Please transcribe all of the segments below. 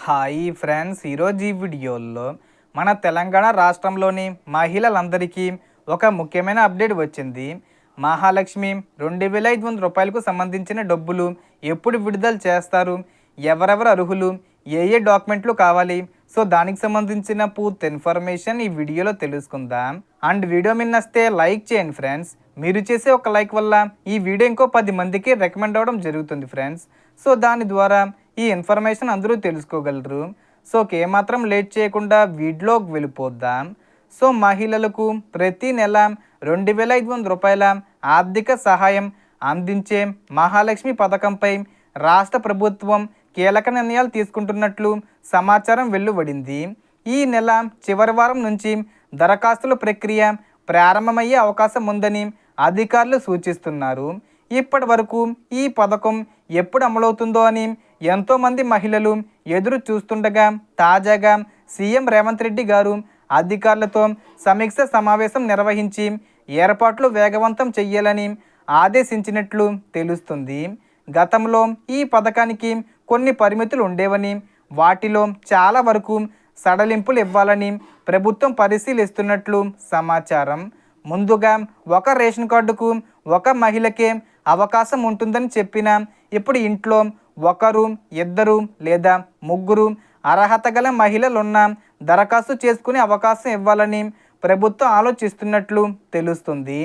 Hi friends, ఈరోజు ఈ వీడియోలో మన తెలంగాణ రాష్ట్రంలోని మహిళలందరికీ ఒక ముఖ్యమైన అప్డేట్ వచ్చింది. మహాలక్ష్మి 2500 రూపాయలకు సంబంధించిన డబ్బులు ఎప్పుడు విడుదల చేస్తారు, ఎవరెవరు అర్హులు, ఏ ఏ డాక్యుమెంట్లు కావాలి, సో దానికి సంబంధించిన పూర్తి ఇన్ఫర్మేషన్ ఈ వీడియోలో తెలుసుకుందాం. అండ్ వీడియో మీద నచ్చితే లైక్ చేయండి ఫ్రెండ్స్. మీరు చేసే ఒక లైక్ వల్ల ఈ వీడియో ఇంకో 10 మందికి రికమెండ్ అవ్వడం జరుగుతుంది ఫ్రెండ్స్. సో దాని ద్వారా ఈ ఇన్ఫర్మేషన్ అందరూ తెలుసుకోగలరు. సో ఏమాత్రం లేట్ చేయకుండా వీడియోకి వెళ్ళిపోద్దాం. సో మహిళలకు ప్రతి నెల 2500 రూపాయల ఆర్థిక సహాయం అందించే మహాలక్ష్మి పథకంపై రాష్ట్ర ప్రభుత్వం కీలక నిర్ణయాలు తీసుకుంటున్నట్లు సమాచారం వెలువడింది. ఈ నెల చివరి వారం నుంచి దరఖాస్తుల ప్రక్రియ ప్రారంభమయ్యే అవకాశం ఉందని అధికారులు సూచిస్తున్నారు. ఇప్పటి వరకు ఈ పథకం ఎప్పుడు అమలవుతుందో అని ఎంతోమంది మహిళలు ఎదురు చూస్తుండగా తాజాగా సీఎం రేవంత్ రెడ్డి గారు అధికారులతో సమీక్ష సమావేశం నిర్వహించి ఏర్పాట్లు వేగవంతం చేయాలని ఆదేశించినట్లు తెలుస్తుంది. గతంలో ఈ పథకానికి కొన్ని పరిమితులు ఉండేవని, వాటిలో చాలా వరకు సడలింపులు ఇవ్వాలని ప్రభుత్వం పరిశీలిస్తున్నట్లు సమాచారం. ముందుగా ఒక రేషన్ కార్డుకు ఒక మహిళకే అవకాశం ఉంటుందని చెప్పిన ఇప్పుడు ఇంట్లో ఒకరు, ఇద్దరు లేదా ముగ్గురు అర్హత గల మహిళలున్న దరఖాస్తు చేసుకునే అవకాశం ఇవ్వాలని ప్రభుత్వం ఆలోచిస్తున్నట్లు తెలుస్తుంది.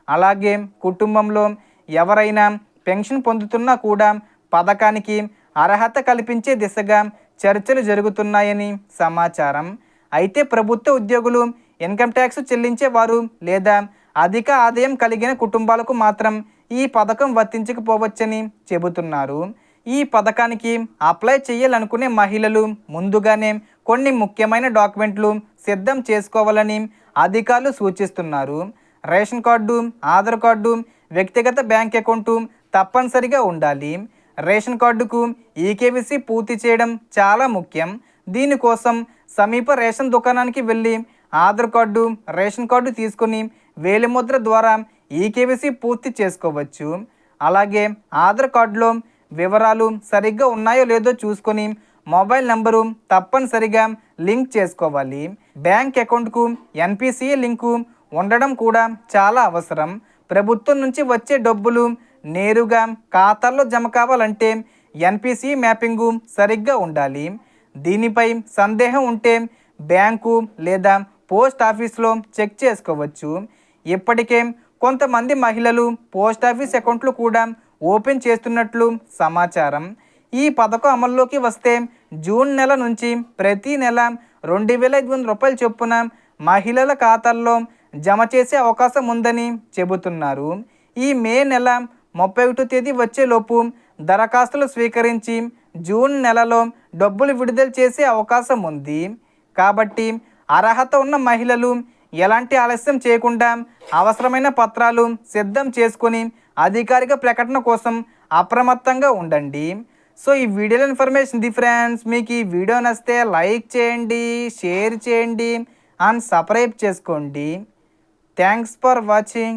అలాగే కుటుంబంలో ఎవరైనా పెన్షన్ పొందుతున్నా కూడా పథకానికి అర్హత కల్పించే దిశగా చర్చలు జరుగుతున్నాయని సమాచారం. అయితే ప్రభుత్వ ఉద్యోగులు, ఇన్కమ్ ట్యాక్స్ చెల్లించేవారు లేదా అధిక ఆదాయం కలిగిన కుటుంబాలకు మాత్రం ఈ పథకం వర్తించకపోవచ్చని చెబుతున్నారు. ఈ పథకానికి అప్లై చేయాలనుకునే మహిళలు ముందుగానే కొన్ని ముఖ్యమైన డాక్యుమెంట్లు సిద్ధం చేసుకోవాలని అధికారులు సూచిస్తున్నారు. రేషన్ కార్డు, ఆధార్ కార్డు, వ్యక్తిగత బ్యాంక్ అకౌంటు తప్పనిసరిగా ఉండాలి. రేషన్ కార్డుకు ఈకేవైసీ పూర్తి చేయడం చాలా ముఖ్యం. దీనికోసం సమీప రేషన్ దుకాణానికి వెళ్ళి ఆధార్ కార్డు, రేషన్ కార్డు తీసుకుని వేలిముద్ర ద్వారా ఈకేవైసీ పూర్తి చేసుకోవచ్చు. అలాగే ఆధార్ కార్డులో వివరాలు సరిగ్గా ఉన్నాయో లేదో చూసుకొని మొబైల్ నంబరు తప్పనిసరిగా లింక్ చేసుకోవాలి. బ్యాంక్ అకౌంట్కు ఎన్పిసిఐ లింకు ఉండడం కూడా చాలా అవసరం. ప్రభుత్వం నుంచి వచ్చే డబ్బులు నేరుగా ఖాతాల్లో జమ కావాలంటే ఎన్పిసిఐ మ్యాపింగు సరిగ్గా ఉండాలి. దీనిపై సందేహం ఉంటే బ్యాంకు లేదా పోస్ట్ ఆఫీస్లో చెక్ చేసుకోవచ్చు. ఇప్పటికే కొంతమంది మహిళలు పోస్ట్ ఆఫీస్ అకౌంట్లు కూడా ఓపెన్ చేస్తున్నట్లు సమాచారం. ఈ పథకం అమల్లోకి వస్తే జూన్ నెల నుంచి ప్రతి నెల 2500 రూపాయల చొప్పున మహిళల ఖాతాల్లో జమ చేసే అవకాశం ఉందని చెబుతున్నారు. ఈ మే నెల 31వ తేదీ వచ్చేలోపు దరఖాస్తులు స్వీకరించి జూన్ నెలలో డబ్బులు విడుదల చేసే అవకాశం ఉంది. కాబట్టి అర్హత ఉన్న మహిళలు ఎలాంటి ఆలస్యం చేయకుండా అవసరమైన పత్రాలు సిద్ధం చేసుకొని అధికారిక ప్రకటన కోసం అప్రమత్తంగా ఉండండి. సో ఈ వీడియోలో ఇన్ఫర్మేషన్ ది ఫ్రెండ్స్. మీకు ఈ వీడియో నచ్చితే లైక్ చేయండి, షేర్ చేయండి అండ్ సబ్స్క్రైబ్ చేసుకోండి. Thanks for watching.